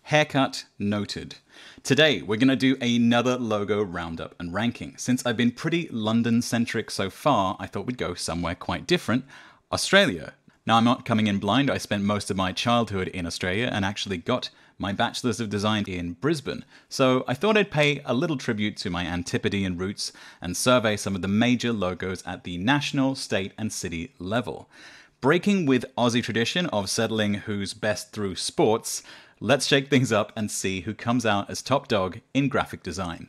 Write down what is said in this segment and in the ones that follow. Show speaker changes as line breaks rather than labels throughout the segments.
Haircut noted. Today, we're going to do another logo roundup and ranking. Since I've been pretty London-centric so far, I thought we'd go somewhere quite different, Australia. Now, I'm not coming in blind. I spent most of my childhood in Australia and actually got my Bachelor's of Design in Brisbane. So I thought I'd pay a little tribute to my Antipodean roots and survey some of the major logos at the national, state, and city level. Breaking with Aussie tradition of settling who's best through sports, let's shake things up and see who comes out as top dog in graphic design.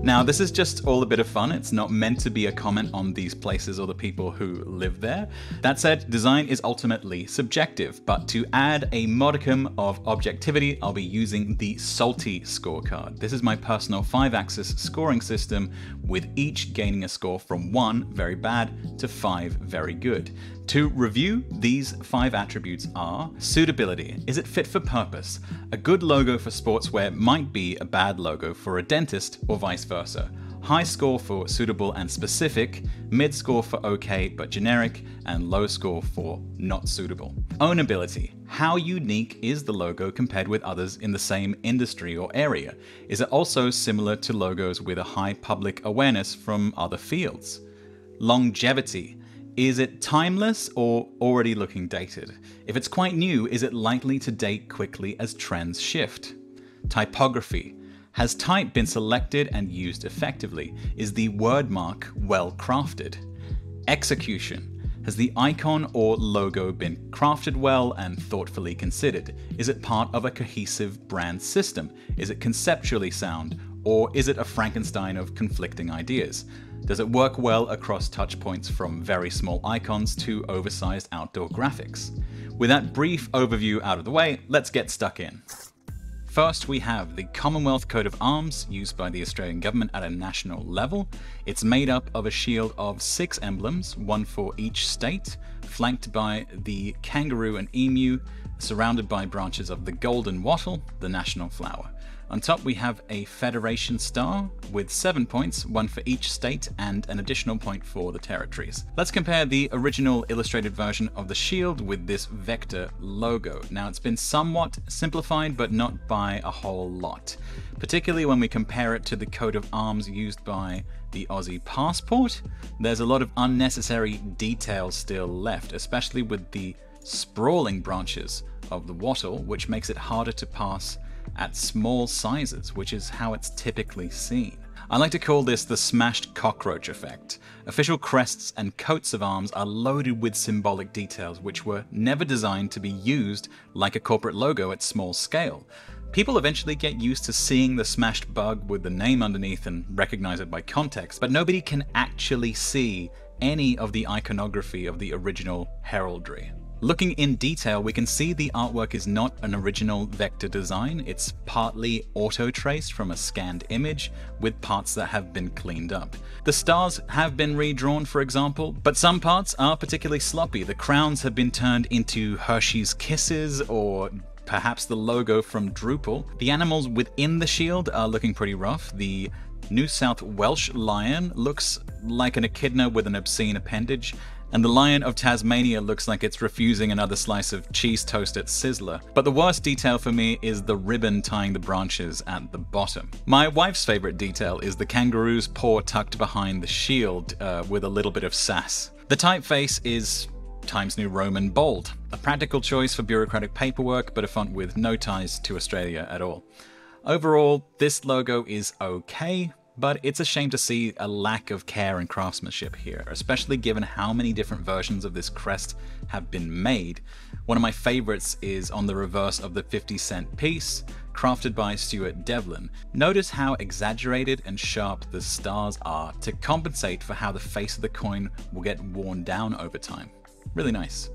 Now, this is just all a bit of fun. It's not meant to be a comment on these places or the people who live there. That said, design is ultimately subjective, but to add a modicum of objectivity, I'll be using the Salty scorecard. This is my personal 5-axis scoring system, with each gaining a score from 1, very bad, to 5, very good. To review, these 5 attributes are: suitability. Is it fit for purpose? A good logo for sportswear might be a bad logo for a dentist, or vice versa. High score for suitable and specific, mid score for okay but generic, and low score for not suitable. Ownability. How unique is the logo compared with others in the same industry or area? Is it also similar to logos with a high public awareness from other fields? Longevity. Is it timeless or already looking dated? If it's quite new, is it likely to date quickly as trends shift? Typography. Has type been selected and used effectively? Is the word mark well crafted? Execution. Has the icon or logo been crafted well and thoughtfully considered? Is it part of a cohesive brand system? Is it conceptually sound? Or is it a Frankenstein of conflicting ideas? Does it work well across touch points from very small icons to oversized outdoor graphics? With that brief overview out of the way, let's get stuck in. First, we have the Commonwealth Coat of Arms used by the Australian government at a national level. It's made up of a shield of 6 emblems, 1 for each state, flanked by the kangaroo and emu, surrounded by branches of the golden wattle, the national flower. On top we have a Federation star with 7 points, 1 for each state and an additional point for the territories. Let's compare the original illustrated version of the shield with this vector logo. Now, it's been somewhat simplified, but not by a whole lot, particularly when we compare it to the coat of arms used by the Aussie passport. There's a lot of unnecessary detail still left, especially with the sprawling branches of the wattle, which makes it harder to pass at small sizes, which is how it's typically seen. I like to call this the smashed cockroach effect. Official crests and coats of arms are loaded with symbolic details which were never designed to be used like a corporate logo at small scale. People eventually get used to seeing the smashed bug with the name underneath and recognize it by context, but nobody can actually see any of the iconography of the original heraldry. Looking in detail, we can see the artwork is not an original vector design. It's partly auto-traced from a scanned image, with parts that have been cleaned up. The stars have been redrawn, for example, but some parts are particularly sloppy. The crowns have been turned into Hershey's Kisses, or perhaps the logo from Drupal. The animals within the shield are looking pretty rough. The New South Welsh lion looks like an echidna with an obscene appendage, and the Lion of Tasmania looks like it's refusing another slice of cheese toast at Sizzler. But the worst detail for me is the ribbon tying the branches at the bottom. My wife's favorite detail is the kangaroo's paw tucked behind the shield with a little bit of sass. The typeface is Times New Roman bold, a practical choice for bureaucratic paperwork, but a font with no ties to Australia at all. Overall, this logo is okay, but it's a shame to see a lack of care and craftsmanship here, especially given how many different versions of this crest have been made. One of my favorites is on the reverse of the 50-cent piece, crafted by Stuart Devlin. Notice how exaggerated and sharp the stars are to compensate for how the face of the coin will get worn down over time. Really nice.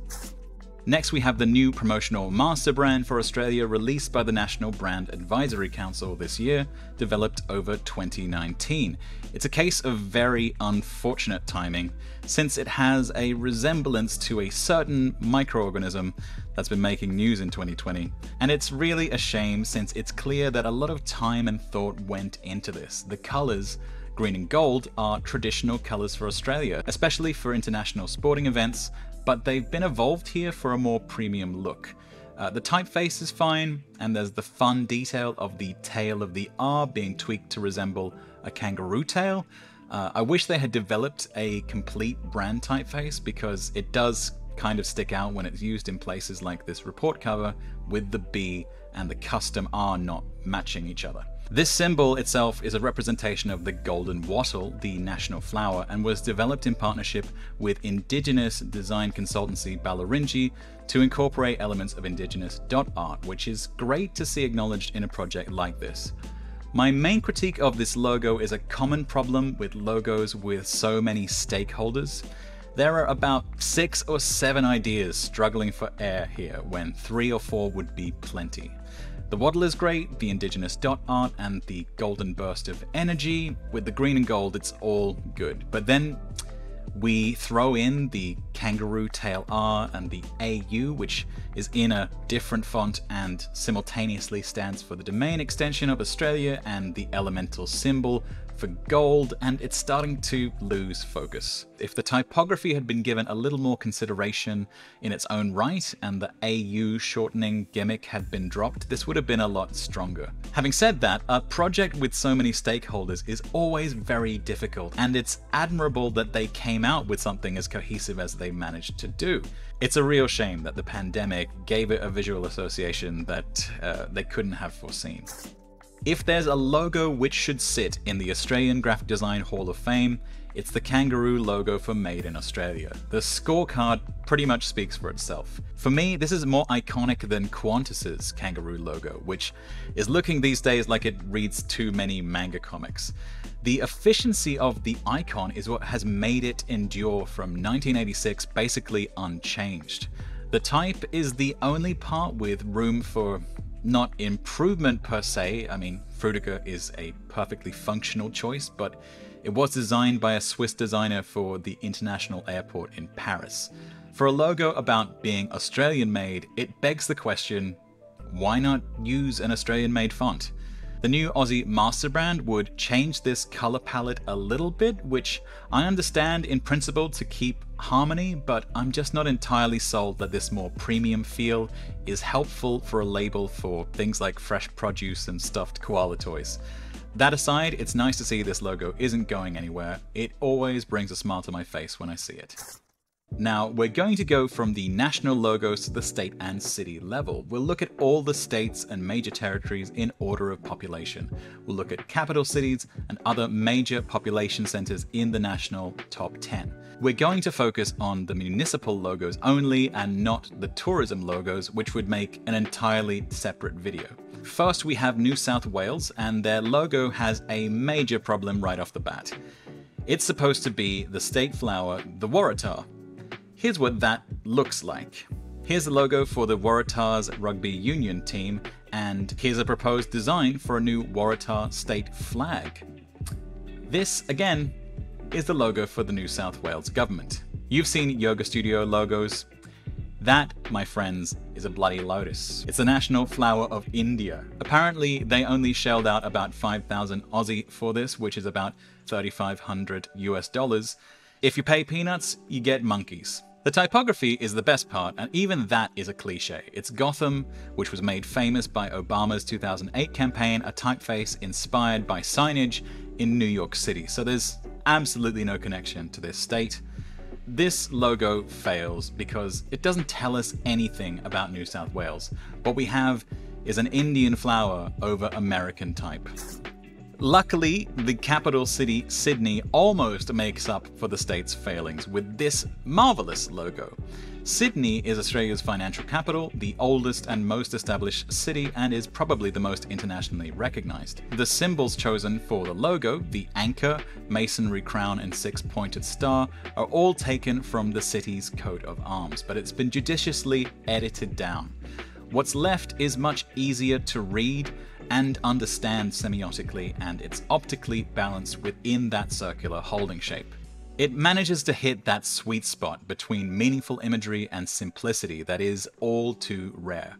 Next, we have the new promotional master brand for Australia, released by the National Brand Advisory Council this year, developed over 2019. It's a case of very unfortunate timing, since it has a resemblance to a certain microorganism that's been making news in 2020. And it's really a shame, since it's clear that a lot of time and thought went into this. The colours, green and gold, are traditional colours for Australia, especially for international sporting events, but they've been evolved here for a more premium look. The typeface is fine, and there's the fun detail of the tail of the R being tweaked to resemble a kangaroo tail. I wish they had developed a complete brand typeface, because it does kind of stick out when it's used in places like this report cover, with the B and the custom R not matching each other. This symbol itself is a representation of the golden wattle, the national flower, and was developed in partnership with indigenous design consultancy Balaringi to incorporate elements of indigenous dot art, which is great to see acknowledged in a project like this. My main critique of this logo is a common problem with logos with so many stakeholders. There are about 6 or 7 ideas struggling for air here, when 3 or 4 would be plenty. The wattle is great, the indigenous dot art, and the golden burst of energy. With the green and gold, it's all good. But then we throw in the kangaroo tail R and the AU, which is in a different font and simultaneously stands for the domain extension of Australia and the elemental symbol for gold, and it's starting to lose focus. If the typography had been given a little more consideration in its own right and the AU shortening gimmick had been dropped, this would have been a lot stronger. Having said that, a project with so many stakeholders is always very difficult, and it's admirable that they came out with something as cohesive as they managed to do. It's a real shame that the pandemic gave it a visual association that they couldn't have foreseen. If there's a logo which should sit in the Australian Graphic Design Hall of Fame, it's the kangaroo logo for Made in Australia. The scorecard pretty much speaks for itself. For me, this is more iconic than Qantas's kangaroo logo, which is looking these days like it reads too many manga comics. The efficiency of the icon is what has made it endure from 1986 basically unchanged. The type is the only part with room for not improvement per se. I mean, Frutiger is a perfectly functional choice, but it was designed by a Swiss designer for the International Airport in Paris. For a logo about being Australian made, it begs the question, why not use an Australian made font? The new Aussie master brand would change this color palette a little bit, which I understand in principle to keep harmony, but I'm just not entirely sold that this more premium feel is helpful for a label for things like fresh produce and stuffed koala toys. That aside, it's nice to see this logo isn't going anywhere. It always brings a smile to my face when I see it. Now, we're going to go from the national logos to the state and city level. We'll look at all the states and major territories in order of population. We'll look at capital cities and other major population centers in the national top 10. We're going to focus on the municipal logos only and not the tourism logos, which would make an entirely separate video. First, we have New South Wales, and their logo has a major problem right off the bat. It's supposed to be the state flower, the Waratah. Here's what that looks like. Here's the logo for the Waratahs rugby union team, and here's a proposed design for a new Waratah state flag. This, again, is the logo for the New South Wales government. You've seen yoga studio logos. That, my friends, is a bloody lotus. It's the national flower of India. Apparently, they only shelled out about 5,000 Aussie for this, which is about $3,500 US. If you pay peanuts, you get monkeys. The typography is the best part, and even that is a cliche. It's Gotham, which was made famous by Obama's 2008 campaign, a typeface inspired by signage in New York City. So there's absolutely no connection to this state. This logo fails because it doesn't tell us anything about New South Wales. What we have is an Indian flower over American type. Luckily, the capital city, Sydney, almost makes up for the state's failings with this marvelous logo. Sydney is Australia's financial capital, the oldest and most established city, and is probably the most internationally recognized. The symbols chosen for the logo, the anchor, masonry crown, and 6-pointed star, are all taken from the city's coat of arms, but it's been judiciously edited down. What's left is much easier to read and understand semiotically, and it's optically balanced within that circular holding shape. It manages to hit that sweet spot between meaningful imagery and simplicity that is all too rare.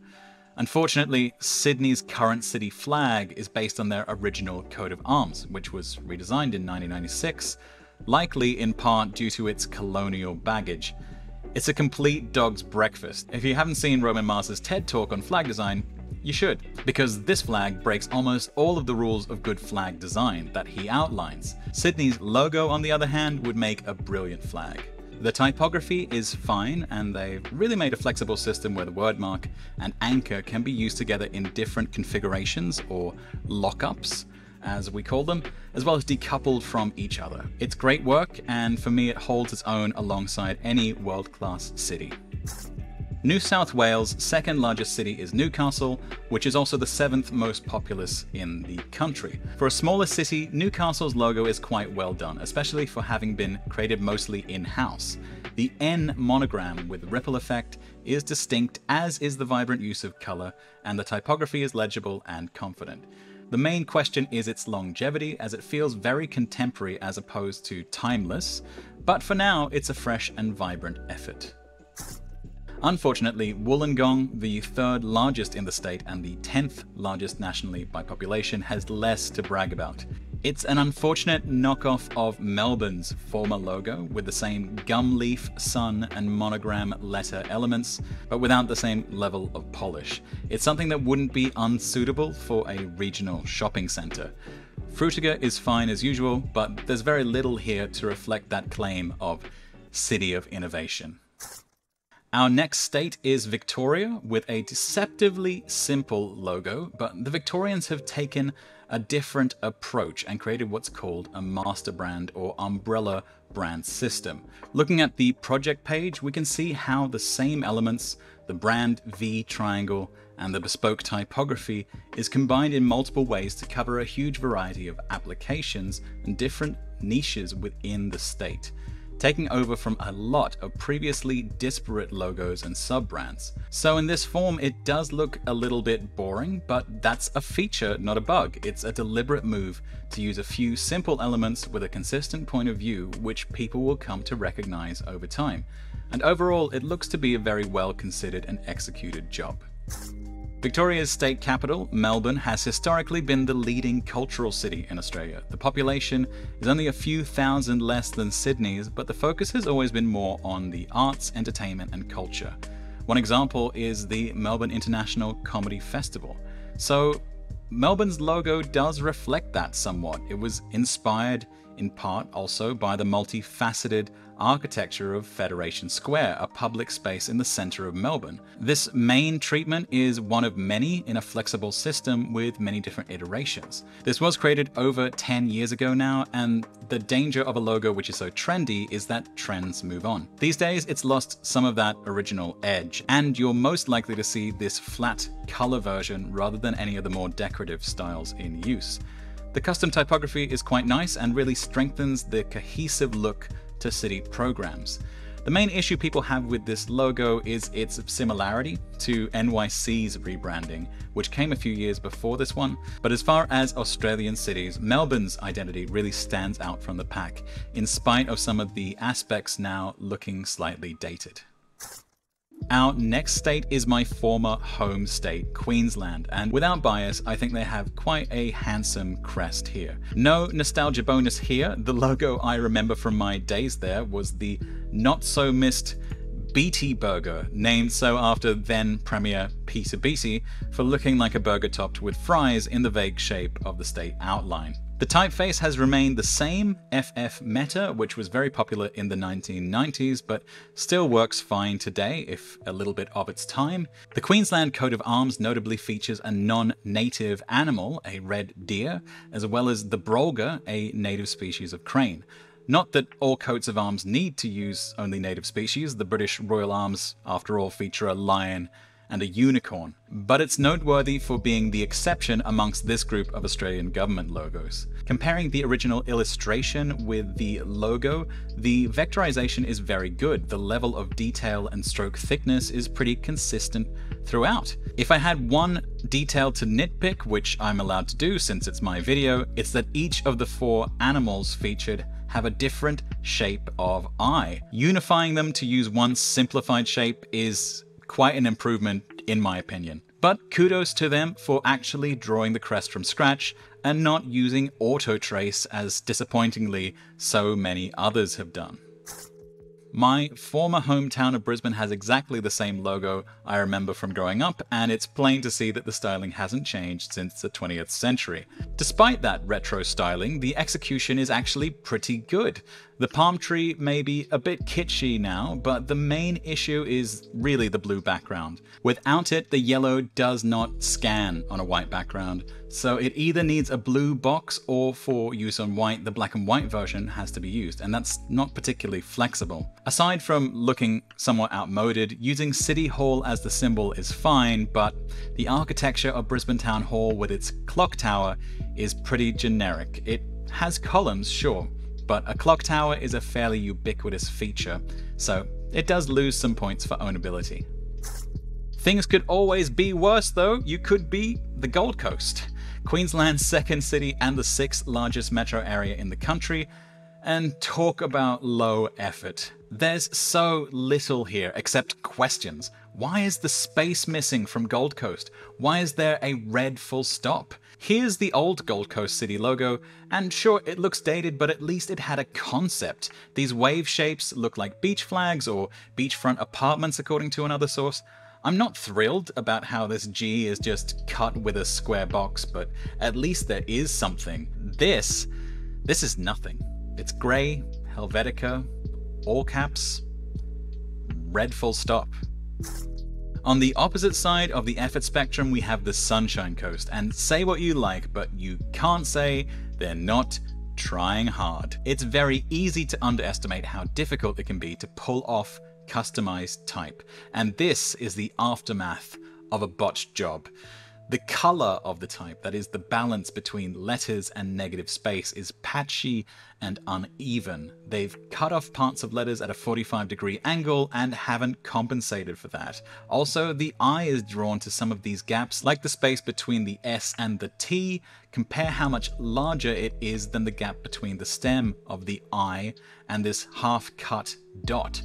Unfortunately, Sydney's current city flag is based on their original coat of arms, which was redesigned in 1996, likely in part due to its colonial baggage. It's a complete dog's breakfast. If you haven't seen Roman Mars's TED Talk on flag design, you should, because this flag breaks almost all of the rules of good flag design that he outlines. Sydney's logo, on the other hand, would make a brilliant flag. The typography is fine, and they've really made a flexible system where the word mark and anchor can be used together in different configurations, or lockups, as we call them, as well as decoupled from each other. It's great work, and for me it holds its own alongside any world-class city. New South Wales' second largest city is Newcastle, which is also the 7th most populous in the country. For a smaller city, Newcastle's logo is quite well done, especially for having been created mostly in-house. The N monogram with ripple effect is distinct, as is the vibrant use of color, and the typography is legible and confident. The main question is its longevity, as it feels very contemporary as opposed to timeless, but for now it's a fresh and vibrant effort. Unfortunately, Wollongong, the 3rd largest in the state and the 10th largest nationally by population, has less to brag about. It's an unfortunate knockoff of Melbourne's former logo, with the same gum leaf, sun, and monogram letter elements, but without the same level of polish. It's something that wouldn't be unsuitable for a regional shopping centre. Frutiger is fine as usual, but there's very little here to reflect that claim of City of Innovation. Our next state is Victoria, with a deceptively simple logo, but the Victorians have taken a different approach and created what's called a master brand or umbrella brand system. Looking at the project page, we can see how the same elements, the brand V triangle, and the bespoke typography is combined in multiple ways to cover a huge variety of applications and different niches within the state, taking over from a lot of previously disparate logos and sub-brands. So in this form, it does look a little bit boring, but that's a feature, not a bug. It's a deliberate move to use a few simple elements with a consistent point of view, which people will come to recognize over time. And overall, it looks to be a very well considered and executed job. Victoria's state capital, Melbourne, has historically been the leading cultural city in Australia. The population is only a few thousand less than Sydney's, but the focus has always been more on the arts, entertainment, and culture. One example is the Melbourne International Comedy Festival. So Melbourne's logo does reflect that somewhat. It was inspired in part also by the multifaceted architecture of Federation Square, a public space in the centre of Melbourne. This main treatment is one of many in a flexible system with many different iterations. This was created over 10 years ago now, and the danger of a logo which is so trendy is that trends move on. These days, it's lost some of that original edge, and you're most likely to see this flat color version rather than any of the more decorative styles in use. The custom typography is quite nice and really strengthens the cohesive look to city programs. The main issue people have with this logo is its similarity to NYC's rebranding, which came a few years before this one. But as far as Australian cities, Melbourne's identity really stands out from the pack, in spite of some of the aspects now looking slightly dated. Our next state is my former home state, Queensland, and without bias, I think they have quite a handsome crest here. No nostalgia bonus here. The logo I remember from my days there was the not-so-missed Beatty burger, named so after then Premier Peter Beattie, for looking like a burger topped with fries in the vague shape of the state outline. The typeface has remained the same, FF Meta, which was very popular in the 1990s, but still works fine today, if a little bit of its time. The Queensland coat of arms notably features a non-native animal, a red deer, as well as the brolga, a native species of crane. Not that all coats of arms need to use only native species. The British Royal Arms, after all, feature a lion and a unicorn, but it's noteworthy for being the exception amongst this group of Australian government logos. Comparing the original illustration with the logo, the vectorization is very good. The level of detail and stroke thickness is pretty consistent throughout. If I had one detail to nitpick, which I'm allowed to do since it's my video, it's that each of the 4 animals featured have a different shape of eye. Unifying them to use one simplified shape is quite an improvement in my opinion. But kudos to them for actually drawing the crest from scratch and not using auto trace as disappointingly so many others have done. My former hometown of Brisbane has exactly the same logo I remember from growing up, and it's plain to see that the styling hasn't changed since the 20th century. Despite that retro styling, the execution is actually pretty good. The palm tree may be a bit kitschy now, but the main issue is really the blue background. Without it, the yellow does not scan on a white background, so it either needs a blue box or for use on white, the black and white version has to be used, and that's not particularly flexible. Aside from looking somewhat outmoded, using City Hall as the symbol is fine, but the architecture of Brisbane Town Hall with its clock tower is pretty generic. It has columns, sure, but a clock tower is a fairly ubiquitous feature, so it does lose some points for ownability. Things could always be worse though. You could be the Gold Coast, Queensland's second city and the 6th largest metro area in the country, and talk about low effort. There's so little here except questions. Why is the space missing from Gold Coast? Why is there a red full stop? Here's the old Gold Coast City logo, and sure, it looks dated, but at least it had a concept. These wave shapes look like beach flags or beachfront apartments, according to another source. I'm not thrilled about how this G is just cut with a square box, but at least there is something. This is nothing. It's grey, Helvetica, all caps, red full stop. On the opposite side of the effort spectrum, we have the Sunshine Coast, and say what you like, but you can't say they're not trying hard. It's very easy to underestimate how difficult it can be to pull off customized type, and this is the aftermath of a botched job. The color of the type, that is the balance between letters and negative space, is patchy and uneven. They've cut off parts of letters at a 45-degree angle and haven't compensated for that. Also, the eye is drawn to some of these gaps, like the space between the S and the T. Compare how much larger it is than the gap between the stem of the I and this half-cut dot.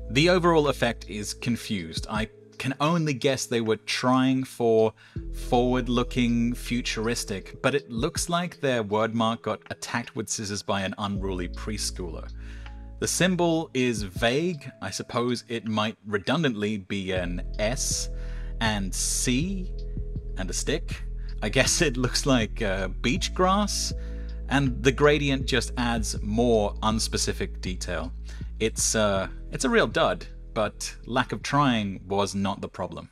The overall effect is confused. I can only guess they were trying for forward-looking, futuristic, but it looks like their wordmark got attacked with scissors by an unruly preschooler. The symbol is vague. I suppose it might redundantly be an S and C and a stick. I guess it looks like beach grass, and the gradient just adds more unspecific detail. It's a real dud, but lack of trying was not the problem.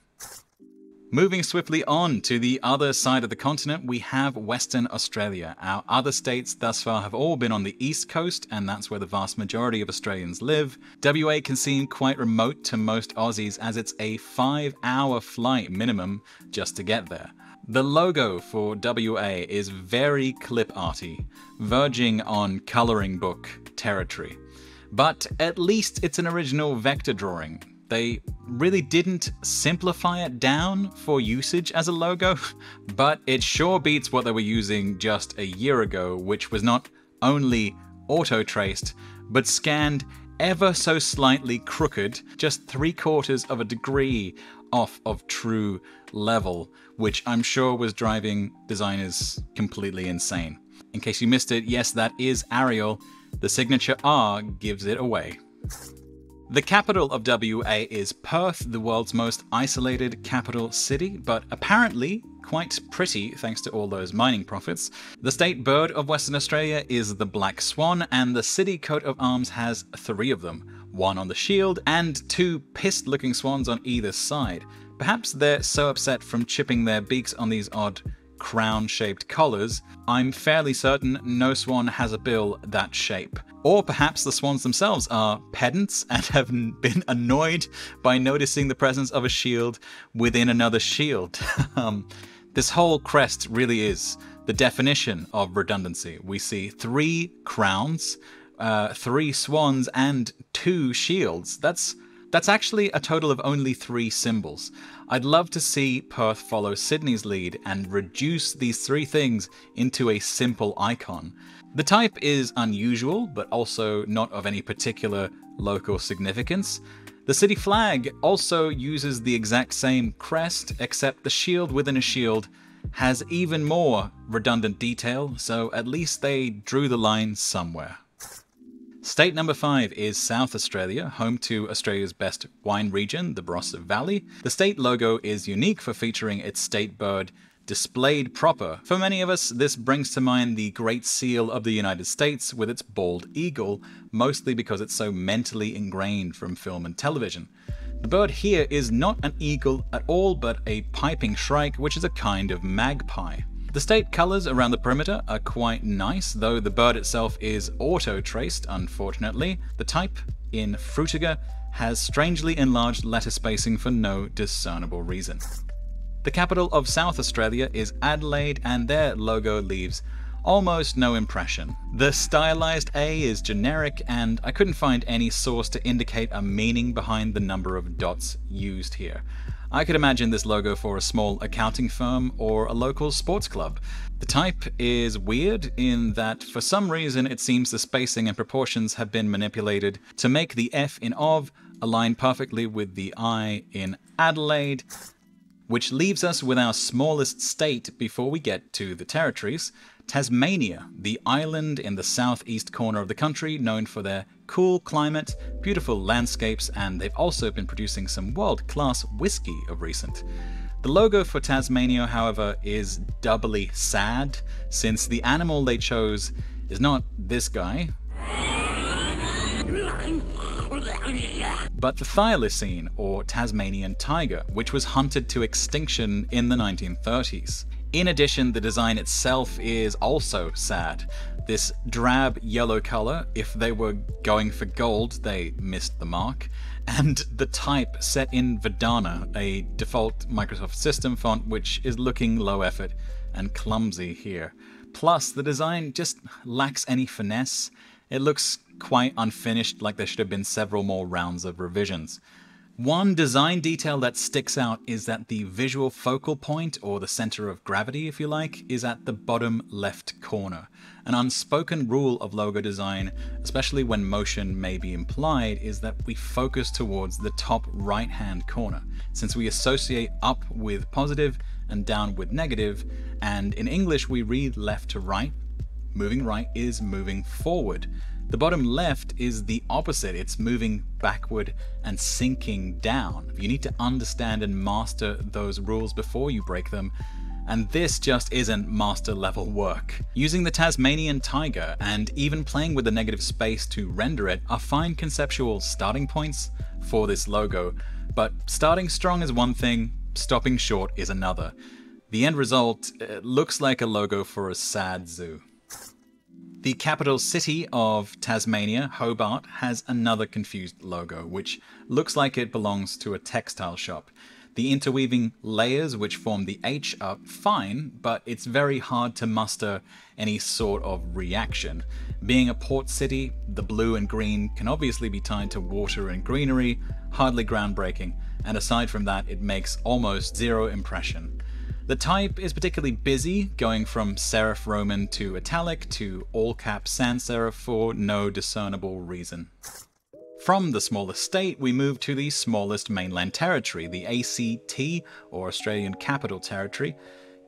Moving swiftly on to the other side of the continent, we have Western Australia. Our other states thus far have all been on the east coast, and that's where the vast majority of Australians live. WA can seem quite remote to most Aussies, as it's a 5-hour flight minimum just to get there. The logo for WA is very clip arty, verging on colouring book territory. But at least it's an original vector drawing. They really didn't simplify it down for usage as a logo, but it sure beats what they were using just a year ago, which was not only auto-traced, but scanned ever so slightly crooked, just 3/4 of a degree off of true level, which I'm sure was driving designers completely insane. In case you missed it, yes, that is Arial. The signature R gives it away. The capital of WA is Perth, the world's most isolated capital city, but apparently quite pretty thanks to all those mining profits. The state bird of Western Australia is the black swan, and the city coat of arms has 3 of them, 1 on the shield and 2 pissed-looking swans on either side. Perhaps they're so upset from chipping their beaks on these odd crown-shaped collars, I'm fairly certain no swan has a bill that shape. Or perhaps the swans themselves are pedants and have been annoyed by noticing the presence of a shield within another shield. This whole crest really is the definition of redundancy. We see 3 crowns, 3 swans, and 2 shields. That's actually a total of only 3 symbols. I'd love to see Perth follow Sydney's lead and reduce these 3 things into a simple icon. The type is unusual, but also not of any particular local significance. The city flag also uses the exact same crest, except the shield within a shield has even more redundant detail, so at least they drew the line somewhere. State number 5 is South Australia, home to Australia's best wine region, the Barossa Valley. The state logo is unique for featuring its state bird displayed proper. For many of us, this brings to mind the Great Seal of the United States with its bald eagle, mostly because it's so mentally ingrained from film and television. The bird here is not an eagle at all, but a piping shrike, which is a kind of magpie. The state colours around the perimeter are quite nice, though the bird itself is auto-traced, unfortunately. The type, in Frutiger, has strangely enlarged letter spacing for no discernible reason. The capital of South Australia is Adelaide, and their logo leaves almost no impression. The stylized A is generic, and I couldn't find any source to indicate a meaning behind the number of dots used here. I could imagine this logo for a small accounting firm or a local sports club. The type is weird in that for some reason it seems the spacing and proportions have been manipulated to make the F in of align perfectly with the I in Adelaide, which leaves us with our smallest state before we get to the territories, Tasmania, the island in the southeast corner of the country, known for their cool climate, beautiful landscapes, and they've also been producing some world-class whiskey of recent. The logo for Tasmania, however, is doubly sad, since the animal they chose is not this guy, but the thylacine, or Tasmanian tiger, which was hunted to extinction in the 1930s. In addition, the design itself is also sad. This drab yellow color, if they were going for gold, they missed the mark. And the type set in Verdana, a default Microsoft system font, which is looking low effort and clumsy here. Plus, the design just lacks any finesse. It looks quite unfinished, like there should have been several more rounds of revisions. One design detail that sticks out is that the visual focal point, or the center of gravity if you like, is at the bottom left corner. An unspoken rule of logo design, especially when motion may be implied, is that we focus towards the top right hand corner, since we associate up with positive and down with negative, and in English we read left to right. Moving right is moving forward. The bottom left is the opposite. It's moving backward and sinking down. You need to understand and master those rules before you break them, and this just isn't master level work. Using the Tasmanian tiger and even playing with the negative space to render it are fine conceptual starting points for this logo, but starting strong is one thing, stopping short is another. The end result looks like a logo for a sad zoo. The capital city of Tasmania, Hobart, has another confused logo, which looks like it belongs to a textile shop. The interweaving layers which form the H are fine, but it's very hard to muster any sort of reaction. Being a port city, the blue and green can obviously be tied to water and greenery, hardly groundbreaking, and aside from that, it makes almost zero impression. The type is particularly busy, going from serif Roman to italic to all-cap sans serif for no discernible reason. From the smallest state, we move to the smallest mainland territory, the ACT, or Australian Capital Territory.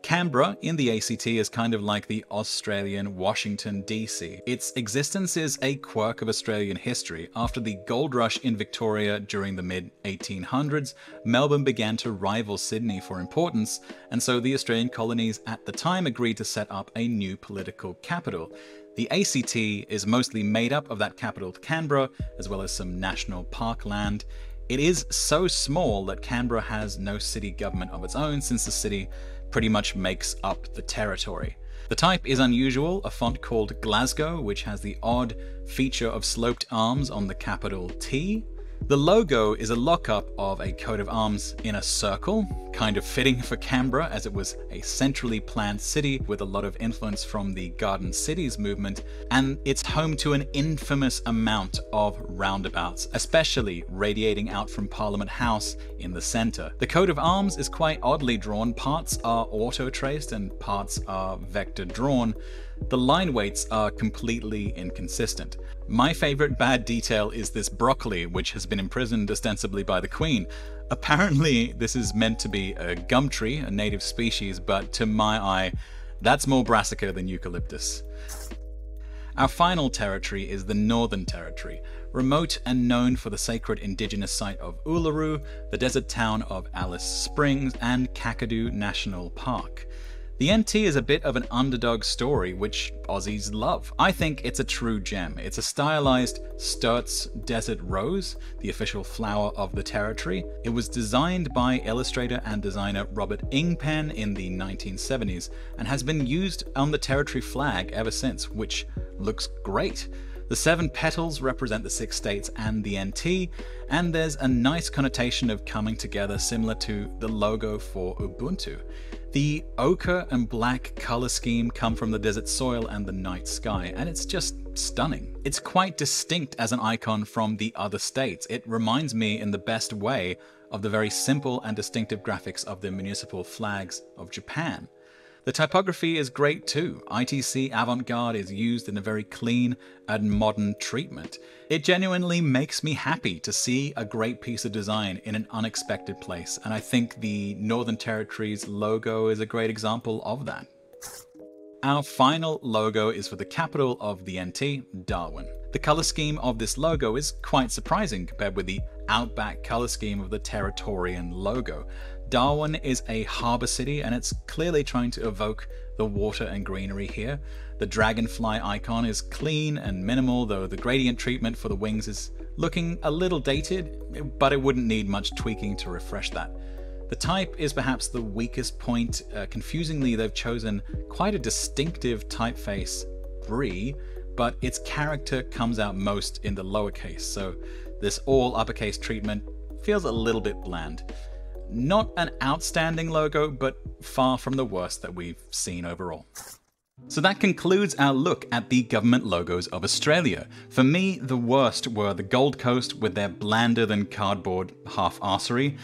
Canberra in the ACT is kind of like the Australian Washington DC. Its existence is a quirk of Australian history. After the gold rush in Victoria during the mid-1800s, Melbourne began to rival Sydney for importance, and so the Australian colonies at the time agreed to set up a new political capital. The ACT is mostly made up of that capital, Canberra, as well as some national park land. It is so small that Canberra has no city government of its own, since the city pretty much makes up the territory. The type is unusual, a font called Glasgow, which has the odd feature of sloped arms on the capital T. The logo is a lockup of a coat of arms in a circle, kind of fitting for Canberra as it was a centrally planned city with a lot of influence from the Garden Cities movement, and it's home to an infamous amount of roundabouts, especially radiating out from Parliament House in the centre. The coat of arms is quite oddly drawn. Parts are auto-traced and parts are vector drawn. The line weights are completely inconsistent. My favourite bad detail is this broccoli, which has been imprisoned ostensibly by the Queen. Apparently this is meant to be a gum tree, a native species, but to my eye, that's more brassica than eucalyptus. Our final territory is the Northern Territory, remote and known for the sacred indigenous site of Uluru, the desert town of Alice Springs, and Kakadu National Park. The NT is a bit of an underdog story, which Aussies love. I think it's a true gem. It's a stylized Sturt's Desert Rose, the official flower of the territory. It was designed by illustrator and designer Robert Ingpen in the 1970s and has been used on the territory flag ever since, which looks great. The 7 petals represent the 6 states and the NT, and there's a nice connotation of coming together similar to the logo for Ubuntu. The ochre and black color scheme come from the desert soil and the night sky, and it's just stunning. It's quite distinct as an icon from the other states. It reminds me in the best way of the very simple and distinctive graphics of the municipal flags of Japan. The typography is great too. ITC Avant-Garde is used in a very clean and modern treatment. It genuinely makes me happy to see a great piece of design in an unexpected place, and I think the Northern Territory's logo is a great example of that. Our final logo is for the capital of the NT, Darwin. The color scheme of this logo is quite surprising compared with the outback color scheme of the Territorian logo. Darwin is a harbour city, and it's clearly trying to evoke the water and greenery here. The dragonfly icon is clean and minimal, though the gradient treatment for the wings is looking a little dated, but it wouldn't need much tweaking to refresh that. The type is perhaps the weakest point. Confusingly, they've chosen quite a distinctive typeface, Brie, but its character comes out most in the lowercase, so this all uppercase treatment feels a little bit bland. Not an outstanding logo, but far from the worst that we've seen overall. So that concludes our look at the government logos of Australia. For me, the worst were the Gold Coast with their blander than cardboard half-arsery.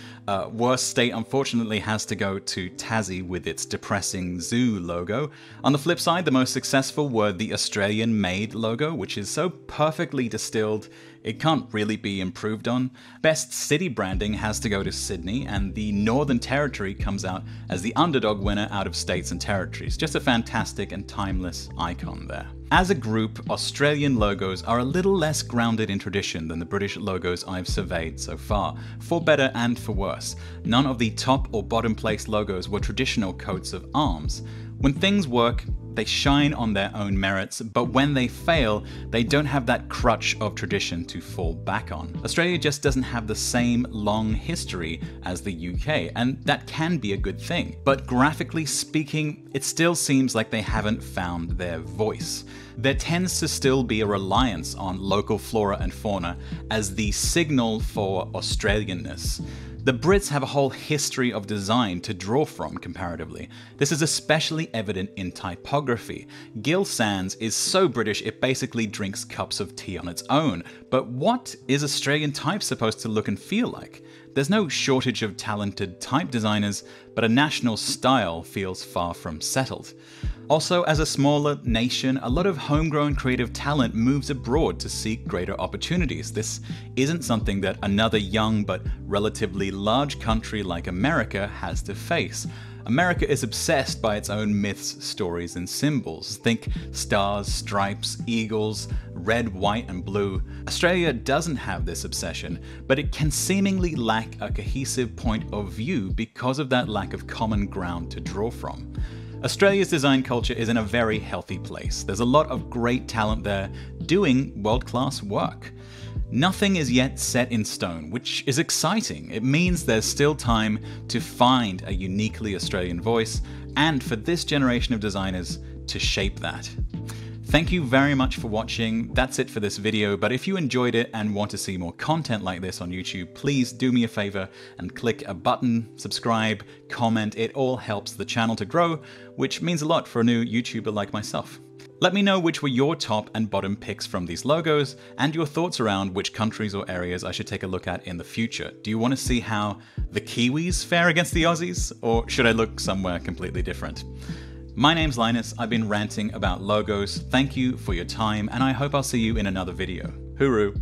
Worst state unfortunately has to go to Tassie with its depressing zoo logo. On the flip side, the most successful were the Australian-made logo, which is so perfectly distilled it can't really be improved on. Best city branding has to go to Sydney, and the Northern Territory comes out as the underdog winner out of states and territories. Just a fantastic and timeless icon there. As a group, Australian logos are a little less grounded in tradition than the British logos I've surveyed so far, for better and for worse. None of the top or bottom place logos were traditional coats of arms. When things work, they shine on their own merits, but when they fail, they don't have that crutch of tradition to fall back on. Australia just doesn't have the same long history as the UK, and that can be a good thing. But graphically speaking, it still seems like they haven't found their voice. There tends to still be a reliance on local flora and fauna as the signal for Australianness. The Brits have a whole history of design to draw from comparatively. This is especially evident in typography. Gill Sans is so British it basically drinks cups of tea on its own. But what is Australian type supposed to look and feel like? There's no shortage of talented type designers, but a national style feels far from settled. Also, as a smaller nation, a lot of homegrown creative talent moves abroad to seek greater opportunities. This isn't something that another young but relatively large country like America has to face. America is obsessed by its own myths, stories, and symbols. Think stars, stripes, eagles, red, white, and blue. Australia doesn't have this obsession, but it can seemingly lack a cohesive point of view because of that lack of common ground to draw from. Australia's design culture is in a very healthy place. There's a lot of great talent there doing world-class work. Nothing is yet set in stone, which is exciting. It means there's still time to find a uniquely Australian voice and for this generation of designers to shape that. Thank you very much for watching. That's it for this video, but if you enjoyed it and want to see more content like this on YouTube, please do me a favor and click a button, subscribe, comment. It all helps the channel to grow, which means a lot for a new YouTuber like myself. Let me know which were your top and bottom picks from these logos and your thoughts around which countries or areas I should take a look at in the future. Do you want to see how the Kiwis fare against the Aussies, or should I look somewhere completely different? My name's Linus, I've been ranting about logos. Thank you for your time, and I hope I'll see you in another video. Hooroo!